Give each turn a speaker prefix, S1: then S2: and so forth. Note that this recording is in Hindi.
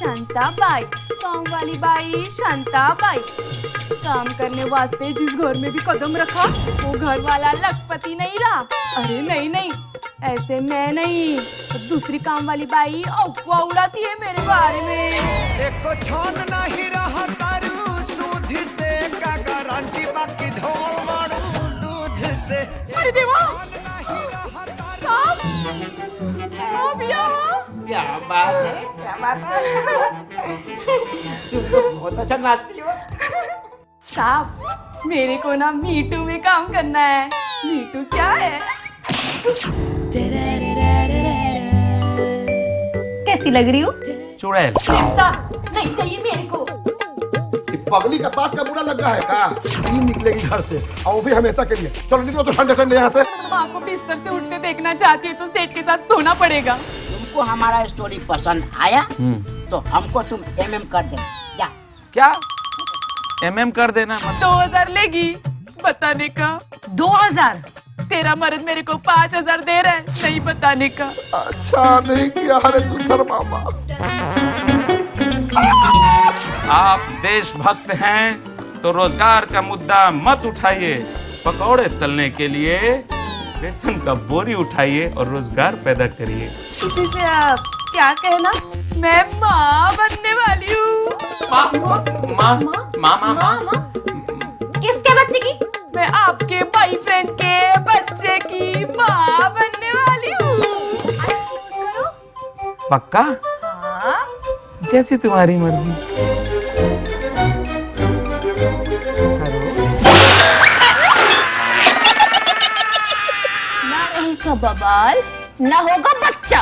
S1: शांताबाई, काम वाली बाई शांताबाई। काम करने वास्ते जिस घर में भी कदम रखा वो घर वाला लखपति नहीं रहा। अरे नहीं नहीं, ऐसे मैं नहीं, दूसरी काम वाली बाई अफवाह उड़ाती है मेरे बारे में।
S2: एको छन नहीं रहा तारू सूद से का गारंटी बाकी धोल मारू दूध से।
S1: अरे देवा,
S3: क्या बात है, क्या बात है। तुम तो बहुत अच्छा नाचती हो।
S1: साहब, मेरे को ना मीटू में काम करना है। मीटू क्या है?
S4: कैसी लग रही हूँ?
S5: चुड़ैल।
S1: साहब, नहीं चाहिए मेरे को।
S6: पगली का बात का बुरा लगा है का? नहीं निकलेगी घर से, और वो भी हमेशा के लिए। चलो निकलो तो ठंडे ठंडे यहाँ से।
S1: माँ को बिस्तर से उठते देखना चाहती है तो सेठ के साथ सोना पड़ेगा।
S3: तुमको हमारा स्टोरी पसंद आया तो हमको तुम MM कर देना।
S5: क्या MM कर देना?
S1: 2000 लेगी बताने का।
S4: 2000?
S1: तेरा मर्द मेरे को 5000 दे रहा है, नहीं बताने का।
S6: अच्छा नहीं किया हरे गुलशन मामा।
S5: आप देशभक्त हैं तो रोजगार का मुद्दा मत उठाइए। पकौड़े तलने के लिए रेशम का बोरी उठाइए और रोजगार पैदा करिए।
S1: किसी से आप क्या कहना, मैं माँ बनने वाली हूँ।
S5: माँ
S4: किसके बच्चे की?
S1: मैं आपके बॉयफ्रेंड के बच्चे की माँ बनने वाली हूँ।
S5: पक्का?
S1: हाँ?
S5: जैसी तुम्हारी मर्जी।
S4: ना रहेगा बबाल, ना होगा बच्चा।